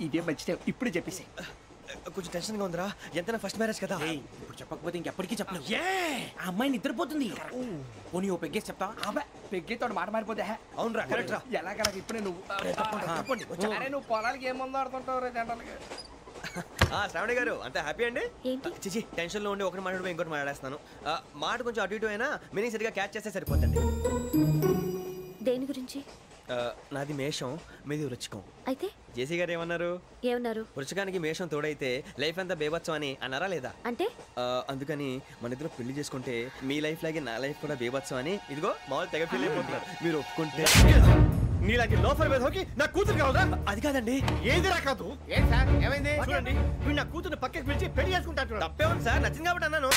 ఇదే మంచి టైం, ఇప్పుడు చెప్పేసి. కొంచెం టెన్షన్ గా ఉందిరా, ఎంతైనా ఫస్ట్ మ్యారేజ్ కదా. ఇప్పుడు చెప్పకపోతే ఇంకెప్పటికీ చెప్పలేవు. ఆ అమ్మాయి నిద్రపోతుంది. పోనీ ఓ పెగ్గేసి చెప్తా. పెగ్గితో మాట మారిపోతే. అవునురా కరెక్ట్ రా. ఎలాగలా ఇప్పుడే నువ్వు అరే నువ్వు పొలాలకి ఏం ముందు ఆడుతుంటావు రే జనరల్గా. శ్రావణి గారు అంతా హ్యాపీ అండి? ఏంటి? చిచి టెన్షన్ లో ఉండి ఒకటి మాట్లాడిపోయి ఇంకోటి మాట్లాడేస్తున్నాను. మాట కొంచెం అటు ఇటు అయినా మీనింగ్ సరిగా క్యాచ్ చేస్తే సరిపోతుంది. దేని గురించి? నాది మేషం, మీది వృచ్చికం. అయితే జేసీ గారు ఏమన్నారు? ఏమన్నారు? వృచ్చికానికి మేషం తోడైతే లైఫ్ అంతా బేబత్సం అని అన్నారా లేదా? అంటే అందుకని మన ఇద్దరు పెళ్లి చేసుకుంటే మీ లైఫ్ లాగే నా లైఫ్ కూడా బేబత్సం అని ఇదిగో మామూలు తెగ ఫీల్ అయిపోతున్నారు. మీరు ఒప్పుకుంటే నీలాంటి లోఫర్ మీద హోకి నా కూతురు కావదా? అది కాదండి. ఏది రాకాదు. ఏం సార్ ఏమైంది? చూడండి వీడు నా కూతురు పక్కకి పిలిచి పెళ్లి చేసుకుంటాడు. తప్పే ఉంది సార్, నచ్చింది కాబట్టి అన్నాను.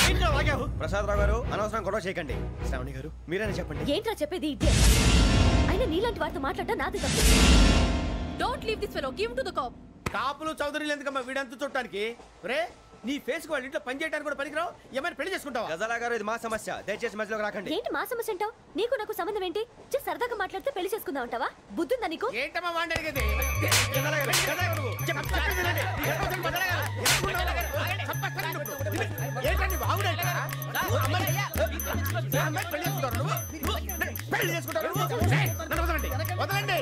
ప్రసాద్ రావు గారు అనవసరం గొడవ చేయకండి. శ్రావణి గారు మీరైనా చెప్పండి. ఏంట్రా చెప్పేది? అయినా నీలాంటి వారితో మాట్లాడటం నాది తప్పు. Don't leave this fellow, give to the cop. కాపులు చౌదరులు ఎందుకమ్మా వీడంతా చూడటానికి? రే నీ ఫేస్ కు వాళ్ళ ఇంట్లో పని చేయడానికి కూడా పనికిరావు. ఏమైనా పెళ్లి చేసుకుంటావా? గజాలా గారు ఇది మా సమస్య, దయచేసి మధ్యలోకి రాకండి. ఏంటి మా సమస్య అంటావు? నీకు నాకు సంబంధం ఏంటి? సరదాగా మాట్లాడితే పెళ్లి చేసుకుందాం అంటావా? బుద్ధుందా నీకు? ఏంటమ్మా వాడిని అడిగేది? ఏంటండి బాగుండేట పెళ్లి చేసుకుంటారు. వదలండి.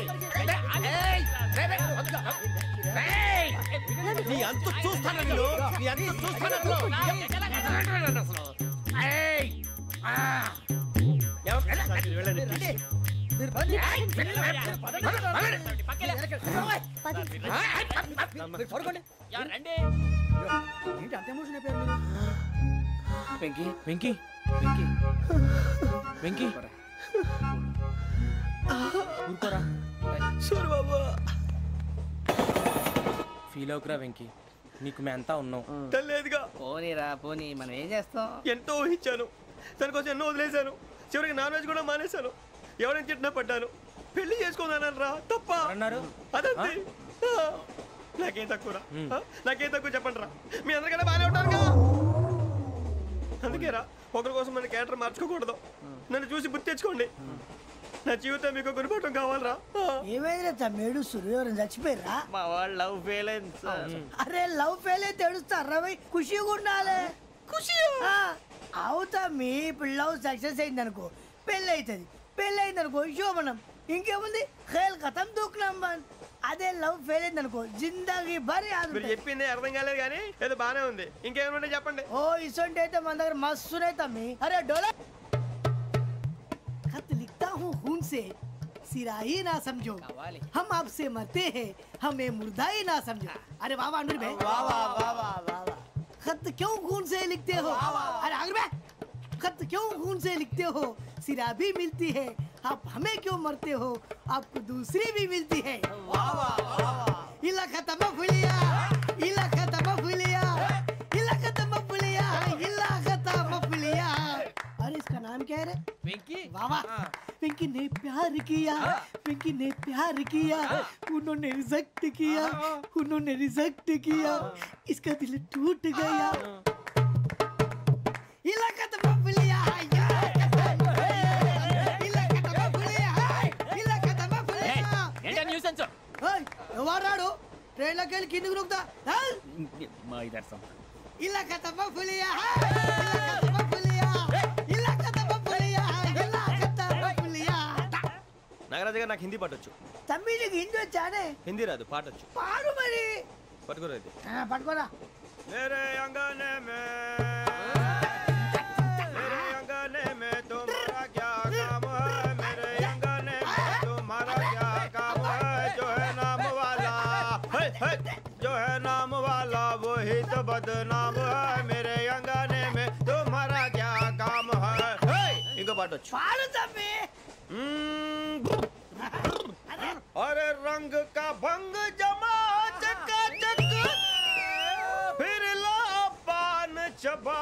నీ అంత చూస్తాను, నీ అంత చూస్తాను. వెంకీ వెంకీ వెంకీ వెంకీ ఊరుకోరా. ఫీల్ అవుకురా వెంకీ, నీకు మేమంతా ఉన్నాం. తెలియదుగా. పోనీరా పోనీ, మనం ఏం చేస్తాం? ఎంతో ఊహించాను, దానికోసం ఎన్నో వదిలేశాను. చివరికి నాన్ వెజ్ కూడా మానేశాను. ఎవరైనా తిట్టినా పడ్డాను. పెళ్లి చేసుకున్నాను రా, తప్ప అన్నారు. అదంతే. నాకేం తక్కువ, నాకేం తక్కువ చెప్పండి రా. మీ అందరికన్నా బాగానే ఉంటారుగా. అందుకే రా, ఒకరి కోసం మన క్యారెక్టర్ మార్చుకోకూడదు. నన్ను చూసి గుర్తు తెచ్చుకోండి. నా జీవితం మీకు గురిపటం కావాలరా. ఏమైందిరా తమ్మేడు సూర్యవరం చచ్చిపోయిరా? మా వాళ్ళు లవ్ ఫెయిల్ అయింది సార్. అరే లవ్ ఫెయిల్ అయితే ఏడుస్తారా? ఖుషిగా ఉండాలి. ఖుషి అవుతా. మీ ఇప్పుడు లవ్ సక్సెస్ అయింది అనుకో, పెళ్ళి అవుతుంది. పెళ్ళి అయింది అనుకో శోభనం. ఇంకేముంది, ఖేల్ కథం దూకునాం బాన్. అదే లవ్ ఫెయిల్ అయింది అనుకో జిందాగీ భారీ. మీరు చెప్పింది అర్థం కాలేదు కానీ ఏదో బానే ఉంది. ఇంకేమైనా చెప్పండి. ఓ ఇసొంటి అయితే మన దగ్గర మస్తునే తమ్మి. అరే డోలా खत लिखता हूँ खून से, सिरा ही ना समझो, हम आपसे मरते हैं, हमें मुर्दा ही ना समझो. अरे वाह वाह अनुर भाई, वाह वाह वाह वाह वाह. खत क्यों खून से लिखते हो? अरे अनुर भाई, खत क्यों खून से लिखते हो? सिरा भी मिलती है, आप हमें क्यों मरते हो? आपको दूसरी भी मिलती है. वाह वाह वाह. इला खत्म फुलिया, इला खत्म फुलिया, इला खत्म फुलिया, इला खत्म फुलिया. अरे इसका नाम क्या है रे? వెంకీ. वाह वाह. पिंकी ने प्यार किया, पिंकी ने प्यार किया, उन्होंने रिजेक्ट किया, उन्होंने रिजेक्ट किया, इसका दिल टूट गया. इलाका तो बबलिया ఎవరాడు ట్రైన్లోకి వెళ్ళి కిందికి నొక్కుతా. మా ఇదర్శం ఇలాకా తప్ప పులియా, ఇలాకా తప్ప పులియా, ఇలాకా తప్ప పులియా, ఇలాకా తప్ప పులియా. నాగరాజు గారు నాకు హిందీ పాటొచ్చు. తమ్మి నీకు హిందీ వచ్చానే? హిందీ రాదు, పాటొచ్చు. పాడు మరి. పట్టుకోరా ఇది. పట్టుకోరా. मेरे अंगने में, मेरे अंगने में तुम्हारा क्या काम है? मेरे अंगने में तुम्हारा क्या काम है? जो है नाम वाला, जो है नाम वाला वही तो बदनाम है. मेरे अंगने में तुम्हारा क्या काम है? इनको बाटो पाड़ो तम्मी. अरे रंग का भंग जमा चकाचक, फिर ला पान चबा.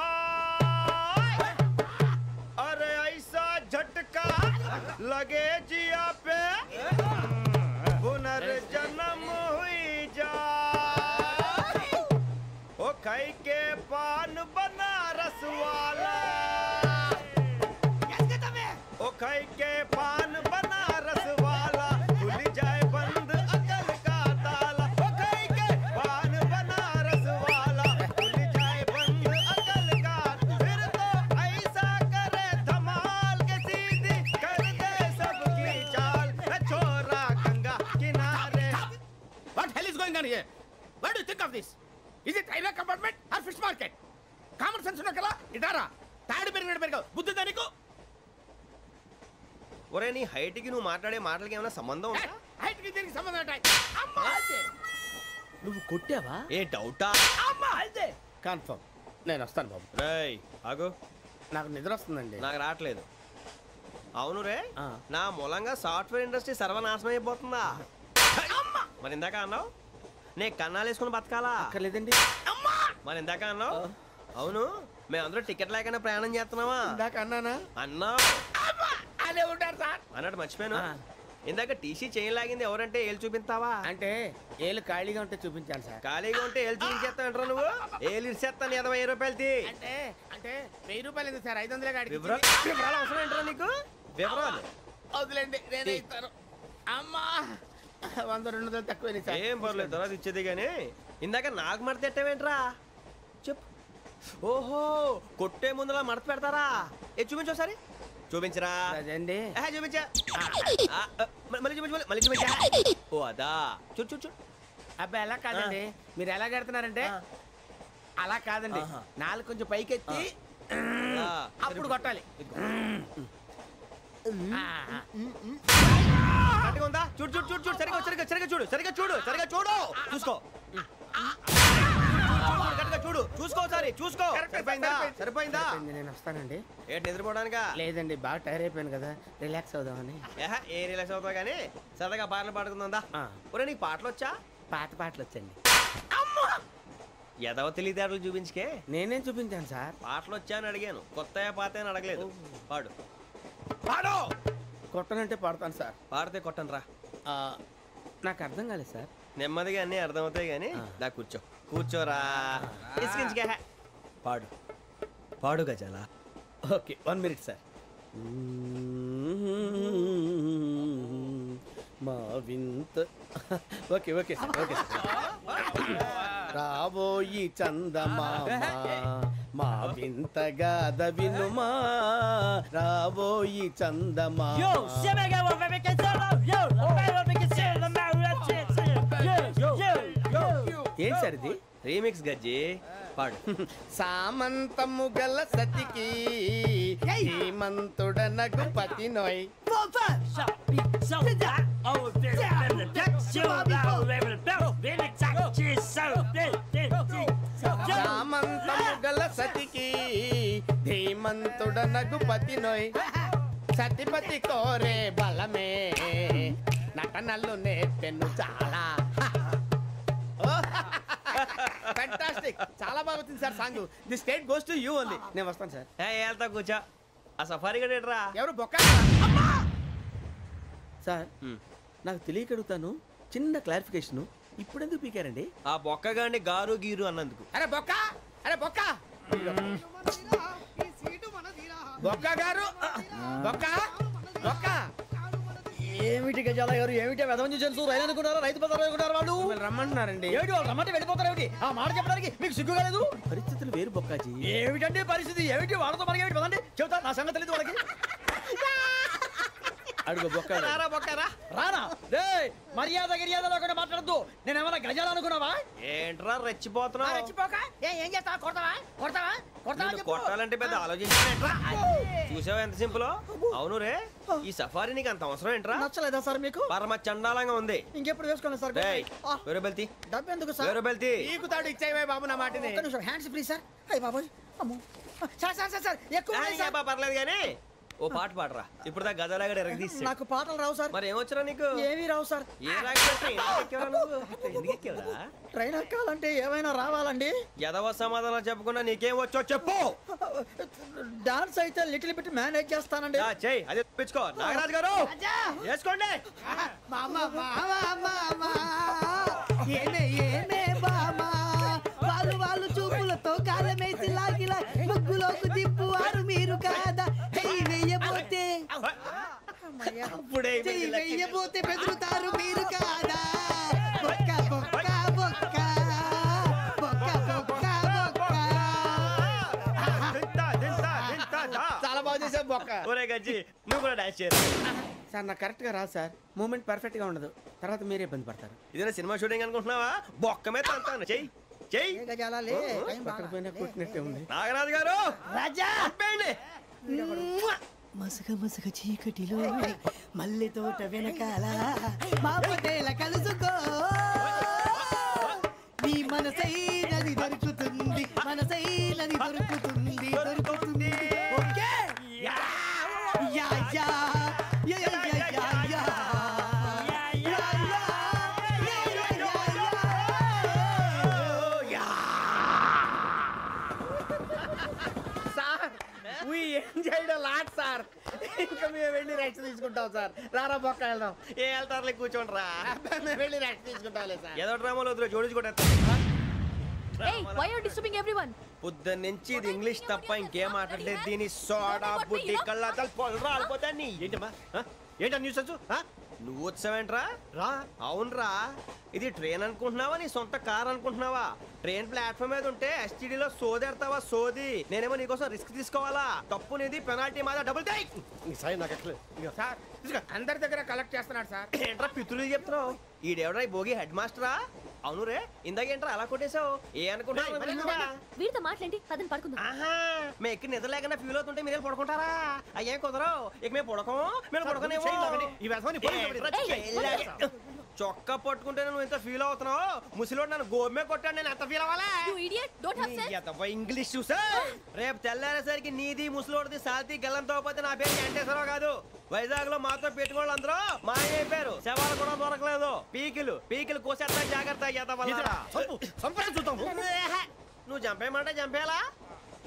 अरे ऐसा झटका लगे जिया पे, पुनर्जन्म हुई जा. खाई के पान बनारस वाला ओ खाई के पान बनारस वाला खुल जाए बंद अकल का ताला ओ खाई के पान बनारस वाला खुल जाए बंद अकल का फिर तो ऐसा करे धमाल के सीधी कर दे सबकी चाल छोरा गंगा किनारे What hell is going on here? What do you think of this? Is it railway compartment or fish market? Common sense ఉన్న కదా ఇటారా తాడు పెరిగావు బుద్ధి దానికి ఒరే నీ హైట్ కి నువ్వు మాట్లాడే మాటలకి ఏమైనా సంబంధం ఉందా హైట్ కి దీనికి సంబంధం ఉంటాయి అమ్మా నువ్వు కొట్టావా ఏ డౌటా అమ్మా అయితే కన్ఫర్మ్ నేను వస్తాను బాబు రేయ్ ఆగు నాకు నిద్ర వస్తుందండి నాకు రావట్లేదు అవును రే నా మూలంగా సాఫ్ట్వేర్ ఇండస్ట్రీ సర్వనాశనం అయిపోతుందా మరి ఇందాక అన్నావు నే కన్నాలు వేసుకుని బతకాలా లేదండి మరి ఇందాక అన్నావు అవును మేమందరూ టికెట్ లేకుండా ప్రయాణం చేస్తున్నావా ఇందాక అన్నానా అన్నావు అదే ఉంటారు సార్ అన్నట్టు మర్చిపోయాను ఇందాక టీసీ చేయి లాగింది ఎవరంటే ఏళ్ళు చూపిస్తావా అంటే ఏళ్ళు ఖాళీగా ఉంటే చూపించాను సార్ ఖాళీగా ఉంటే ఏళ్ళు చూపించేస్తానంటారా నువ్వు ఏళ్ళు ఇచ్చేస్తాను 20 రూపాయలది అంటే అంటే 1000 రూపాయలు ఎందుకు సార్ 500 గాడికి వివరాలు అవసరం ఏంటరా నీకు వివరాలు వదిలేండి నేనే ఇస్తాను అమ్మా 100-200 తక్కువ ఏం పర్లేదు తర్వాత ఇచ్చేది కానీ ఇందాక నాకు మడత ఎట్టవేంట్రా చెప్పు ఓహో కొట్టే ముందులా మడత పెడతారా ఏ చూపించు ఒకసారి చూపించరా అదండి చూపించా మళ్ళీ చూపించు మళ్ళీ చూపించా ఓ అదా చూడు చూడు చూడు అబ్బాయి ఎలా కాదండి మీరు ఎలా కడుతున్నారంటే అలా కాదండి నాలుగు కొంచెం పైకెత్తి అప్పుడు కొట్టాలి ఉందా చూడు చూడు చూడు చూడు సరిగా సరిగా సరిగా చూడు సరిగా చూడు సరిగా చూడు చూసుకో చూడు చూసుకో సారి చూసుకో సరిపోయిందా సరిపోయిందా నేను వస్తానండి ఏంటి నిద్రపోవడానికా లేదండి బాగా టైర్ అయిపోయాను కదా రిలాక్స్ అవుదామని ఏ రిలాక్స్ అవుతావు కానీ సరదాగా పాటలు పాడుకుందా ఒరే నీకు పాటలు వచ్చా పాత పాటలు వచ్చండి ఎదవ తెలివితేటలు చూపించుకే నేనేం చూపించాను సార్ పాటలు వచ్చా అని అడిగాను కొత్త పాత అని అడగలేదు పాడు పాడు కొట్టనంటే పాడతాను సార్ పాడితే కొట్టను రా నాకు అర్థం కాలేదు సార్ నెమ్మదిగా అన్నీ అర్థమవుతాయి కానీ దా కూర్చో కూర్చోరా ఇసుకించుకే పాడు పాడు గజాల ఓకే 1 మినిట్ సార్ మా వింత okay okay sir okay sir రాబోయి చందమామ మా వింతగా దవినుమా రాబోయి చందమామ ఏంటి సార్ ఇది రీమిక్స్ గజ్జి పాడు సామంతము గల సతికి హేమంతుడనగు పతి నోయ్ సామంతము గల సతికి ధీమంతుడనగు పతి నోయ్ సతిపతి కోరే బలమే నటనలు నేర్పెను చాలా ఫ్యాంటాస్టిక్ చాలా బాగా వచ్చింది sir song the state goes to you only నేను వస్తాను సార్ వెళ్తా కూర్చో ఆ సఫారీ గడేట్రా ఎవరు బొక్క సార్ నాకు తెలియక అడుగుతాను చిన్న క్లారిఫికేషన్ ఇప్పుడు ఎందుకు పీకారండి ఆ బొక్కగాండి గారు గీరు అన్నందుకు అరే బొక్క అరే బొక్క బొక్క గారు బొక్క బొక్క ఏమిటి గజాల గారు ఏమిటి వెదవం చూసారు రైలు అనుకున్నారా రైతు బజార్ అనుకున్నారు వాళ్ళు రమ్మంటున్నారండి ఏమిటి వాళ్ళు రమ్మంటే వెళ్ళిపోతారు ఏమిటి ఆ మాట చెప్పడానికి మీకు సిగ్గు కాలేదు పరిస్థితులు వేరు బొక్కాజీ ఏమిటంటే పరిస్థితి ఏమిటి వాళ్ళతో మనకి ఏమిటి పదండి చెబుతా నా సంగతి తెలియదు వాళ్ళకి అడుగు బొక్క రారా బొక్కరా రానా రే మర్యాద గిర్యాద లేకుండా మాట్లాడద్దు నేను ఏమైనా గజాలు అనుకున్నావా ఏంట్రా రెచ్చిపోతున్నావు రెచ్చిపోక ఏం చేస్తావా కొడతావా కొడతావా కొడతావా కొట్టాలంటే పెద్ద ఆలోచించానేంట్రా చూసావా ఎంత సింపుల్ అవును రే ఈ సఫారీ నీకు అంత అవసరం ఏంట్రా నచ్చలేదా సార్ మీకు పరమ చండాలంగా ఉంది ఇంకెప్పుడు వేసుకోండి సార్ వేరే బెల్తి డబ్బు ఎందుకు సార్ వేరే బెల్తి నీకు తాడు ఇచ్చేవే బాబు నా మాటని హ్యాండ్స్ ఫ్రీ సార్ అయ్యి బాబోయ్ అమ్మో సార్ సార్ సార్ సార్ ఎక్కువ పర్లేదు కానీ ఓ పాట పాడరా ఇప్పుడు దా గదలాగడ ఎరగదీసి నాకు పాటలు రావు సార్ మరి ఏమొచ్చరా నీకు ఏమీ రావు సార్ ఏ ఎందుకు ఎక్కేవరా ట్రైన్ ఎక్కాలంటే ఏమైనా రావాలండి ఎదవ సమాధానం చెప్పకుండా నీకేం వచ్చో చెప్పు డాన్స్ అయితే లిటిల్ బిట్ మేనేజ్ చేస్తానండి చెయ్యి అదే తెప్పించుకో నాగరాజు గారు వేసుకోండి ఏమే ఏమే బామా వాళ్ళు చూపులు సిలాకిలా ముగ్గులోకి తిప్పువారు మీరు కాదా చెయ్యి వెయ్యబోతే చెయ్యి వెయ్యబోతే బెదురుతారు మీరు కాదా బొక్క బొక్క బొక్క బొక్క బొక్క బొక్క. చాలా బాగా చేసావు బొక్క. ఒరే గజ్జి నువ్వు కూడా డాన్స్ చేయరు సార్ నాకు కరెక్ట్ గా రాదు సార్. మూమెంట్ పర్ఫెక్ట్ గా ఉండదు, తర్వాత మీరే ఇబ్బంది పడతారు. ఇదేనా సినిమా షూటింగ్ అనుకుంటున్నావా? బొక్క మీద అంటాను. చెయ్యి చెయ్యి. కొట్టినట్టే ఉంది. నాగరాజు గారు రాజా ఆపేయండి. మసక మసక చీకటిలో మల్లె తోట వెనకాల మా పటేల కలుసుకో నీ మనసైనది దొరుకుతుంది మనసైనది దొరుకుతుంది దొరుకుతుంది. Okay yeah yeah yeah yeah yeah yeah yeah. Sir ఇంకా మేము వెళ్ళి రెస్ట్ తీసుకుంటాం సార్. రారా బొక్క వెళ్దాం. ఏ వెళ్తారులే కూర్చోండి రా. మేము వెళ్ళి రెస్ట్ తీసుకుంటాంలే సార్. ఏదో డ్రామాలో వద్దు జోడించుకుంటా. పొద్దున్న నుంచి ఇది ఇంగ్లీష్ తప్ప ఇంకేం మాట్లాడలేదు. దీని సోడా బుడ్డి కళ్ళ పొలరా అల్పోతాన్ని. ఏంటమ్మా ఏంటా న్యూస్ వచ్చు? నువ్వు వచ్చావేంట్రా? రా. అవునరా, ఇది ట్రైన్ అనుకుంటున్నావా నీ సొంత కార్ అనుకుంటున్నావా? ట్రైన్ ప్లాట్ఫామ్ మీద ఉంటే ఎస్టీడీలో సోదేడతావా సోది. నేనేమో నీకోసం రిస్క్ తీసుకోవాలా? తప్పు నీది, పెనాల్టీ మాదా, డబుల్ టై. సాయి నాకు ఎక్కలేదు. సార్ అందరి దగ్గర కలెక్ట్ చేస్తున్నాడు సార్. ఏంట్రా పితులు చెప్తున్నావు? ఈడెవడ్రా ఈ భోగి హెడ్ మాస్టరా? అవును రే, ఇందాకేంట్రా అలా కొట్టేశావు? ఏ అనుకుంటున్నావు? వీరితో మాట్లాడి పదని పడుకుందాం. ఆహా, మేము ఎక్కడ నిద్ర లేకుండా ఫీల్ అవుతుంటే మీరు పడుకుంటారా? అయ్యేం కుదరవు. ఇక మేము పడకం, మేము పడకనేమో. చొక్కా పట్టుకుంటే నువ్వు ఎంత ఫీల్ అవుతున్నావు? ముసలివాడు నన్ను గోమే కొట్టాడు, నేను ఎంత ఫీల్ అవ్వాలా? ఇంగ్లీష్ చూసా. రేపు తెల్లారేసరికి నీది ముసలివాడిది సాల్తీ గల్లంతో పోతే నా పేరు వెంకటేశ్వరరావు కాదు. వైజాగ్ లో మాత్రం పెట్టుకోళ్ళు అందరూ మాయమైపోయారు. శవాలు కూడా దొరకలేదు. పీకిలు కోసేస్తా జాగ్రత్త. నువ్వు చంపేయమంటే చంపేలా?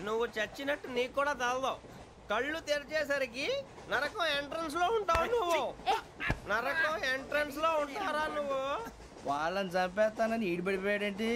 నువ్వు చచ్చినట్టు నీకు కూడా తగదు. కళ్ళు తెరిచేసరికి నరకం ఎంట్రన్స్ లో ఉంటావు నువ్వు. నరకం ఎంట్రన్స్ లో ఉంటారా నువ్వు? వాళ్ళని చంపేస్తానని ఈడిపడిపోయాడేంటి?